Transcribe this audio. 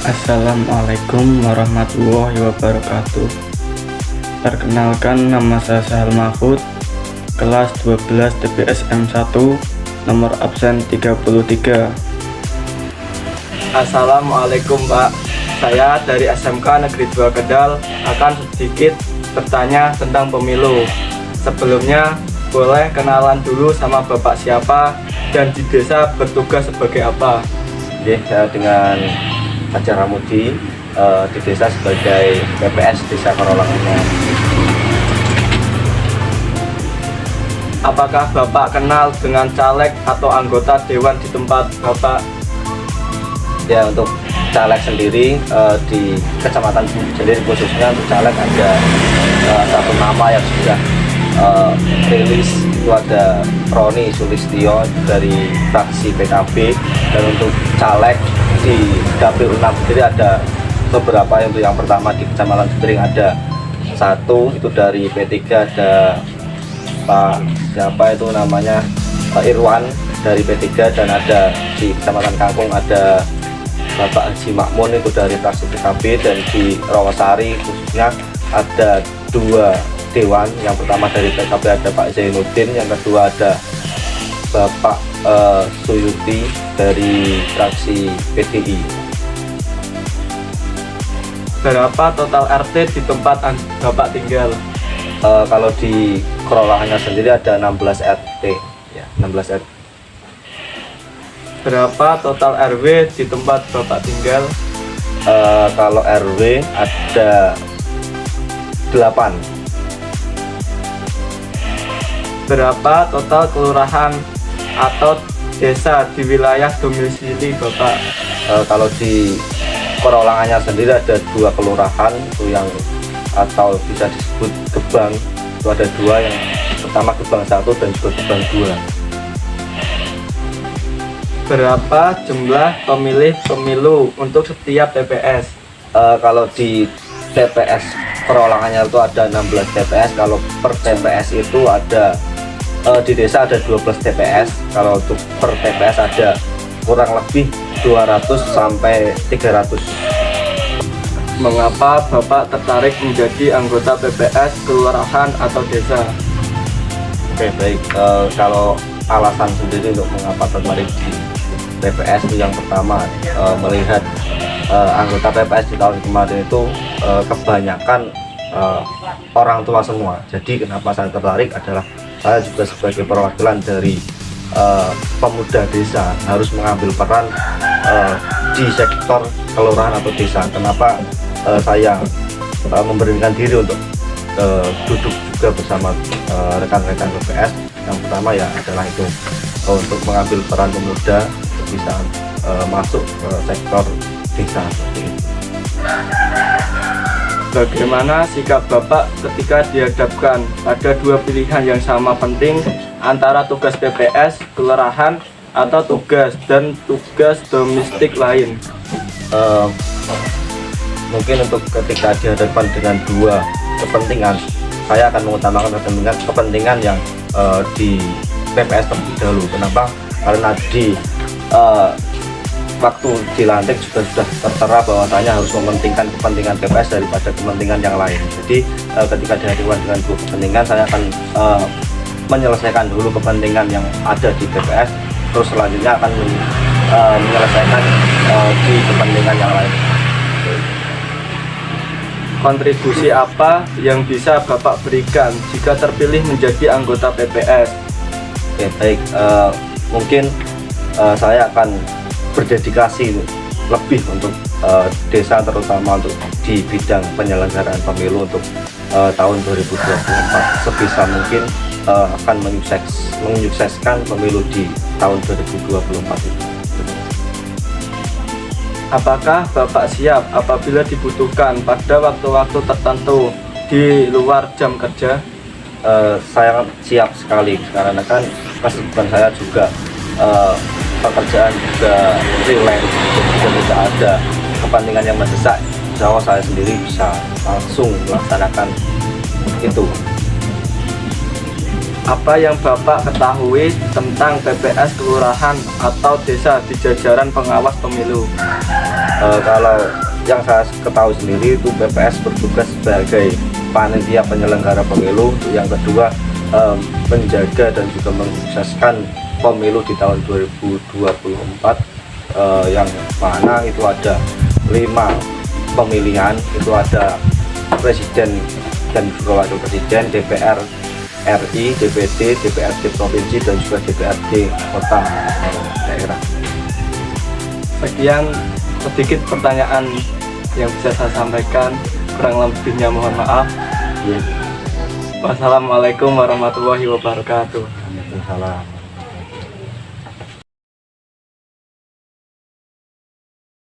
Assalamualaikum warahmatullahi wabarakatuh. Perkenalkan, nama saya Sahal Mahfud, kelas 12 TPSM 1, nomor absen 33. Assalamualaikum Pak, saya dari SMK Negeri 2 Kendal akan sedikit bertanya tentang pemilu. Sebelumnya boleh kenalan dulu sama Bapak siapa dan di desa bertugas sebagai apa? Saya dengan Fajar Ramudi di desa sebagai PPS Desa Korolangan. Apakah Bapak kenal dengan caleg atau anggota dewan di tempat Bapak? Ya, untuk caleg sendiri di kecamatan sendiri khususnya untuk caleg ada satu nama yang sudah rilis, itu ada Roni Sulistyo dari fraksi PKB, dan untuk caleg di Dapil 6 sendiri ada beberapa. Yang pertama di Kecamatan Jepering ada satu, itu dari P3 ada Pak siapa itu namanya, Pak Irwan dari P3, dan ada di Kecamatan Kangkung ada Bapak Haji Makmun itu dari fraksi PKB, dan di Rawasari khususnya ada dua dewan. Yang pertama dari PKB ada Pak Zainuddin, yang kedua ada Bapak Suyuti dari fraksi PDI. Berapa total RT di tempat Bapak tinggal? Kalau di Korolangannya sendiri ada 16 RT, ya 16 RT. Berapa total RW di tempat Bapak tinggal? Kalau RW ada 8. Berapa total kelurahan atau desa di wilayah domisili Bapak? Kalau di Korolangannya sendiri ada 2 kelurahan itu yang atau bisa disebut Gebang, itu ada 2, yang pertama Gebang 1 dan juga Gebang 2. Berapa jumlah pemilih pemilu untuk setiap TPS? Kalau di TPS Korolangannya itu ada 16 TPS. Kalau per TPS itu ada di desa ada 12 TPS. Kalau untuk per TPS ada kurang lebih 200 sampai 300. Mengapa Bapak tertarik menjadi anggota PPS kelurahan atau desa? Oke, baik. Kalau alasan sendiri untuk mengapa tertarik di TPS itu, yang pertama melihat anggota TPS di tahun kemarin itu kebanyakan orang tua semua. Jadi kenapa saya tertarik adalah saya juga sebagai perwakilan dari pemuda desa harus mengambil peran di sektor kelurahan atau desa. Kenapa saya memberanikan diri untuk duduk juga bersama rekan-rekan PPS? Yang pertama ya adalah itu, untuk mengambil peran pemuda untuk bisa masuk ke sektor desa seperti itu. Bagaimana sikap Bapak ketika dihadapkan pada 2 pilihan yang sama penting antara tugas PPS kelurahan atau tugas domestik lain? Mungkin untuk ketika dihadapkan dengan 2 kepentingan, saya akan mengutamakan kepentingan yang di PPS terlebih dahulu. Kenapa? Karena di waktu dilantik sudah tertera bahwasanya harus mementingkan kepentingan PPS daripada kepentingan yang lain. Jadi ketika dihadapkan dengan 2 kepentingan, saya akan menyelesaikan dulu kepentingan yang ada di PPS, terus selanjutnya akan menyelesaikan di kepentingan yang lain. Kontribusi apa yang bisa Bapak berikan jika terpilih menjadi anggota PPS? Oke, baik. Mungkin saya akan berdedikasi lebih untuk desa, terutama untuk di bidang penyelenggaraan pemilu untuk tahun 2024. Sebisa mungkin akan menyukseskan pemilu di tahun 2024 itu. Apakah Bapak siap apabila dibutuhkan pada waktu-waktu tertentu di luar jam kerja? Saya siap sekali, karena kan kesibukan saya juga pekerjaan juga freelance, jadi tidak ada kepentingan yang mendesak. Insya Allah saya sendiri bisa langsung melaksanakan itu. Apa yang Bapak ketahui tentang PPS kelurahan atau desa di jajaran pengawas pemilu? Kalau yang saya ketahui sendiri itu PPS bertugas sebagai panitia penyelenggara pemilu. Yang kedua, menjaga dan juga mensukseskan pemilu di tahun 2024, yang mana itu ada 5 pemilihan, itu ada presiden dan juga wakil presiden, DPR RI, DPD, DPRD provinsi, dan juga DPRD kota daerah. Sekian sedikit pertanyaan yang bisa saya sampaikan, kurang lebihnya mohon maaf. Ya. Wassalamualaikum warahmatullahi wabarakatuh. Waalaikumsalam.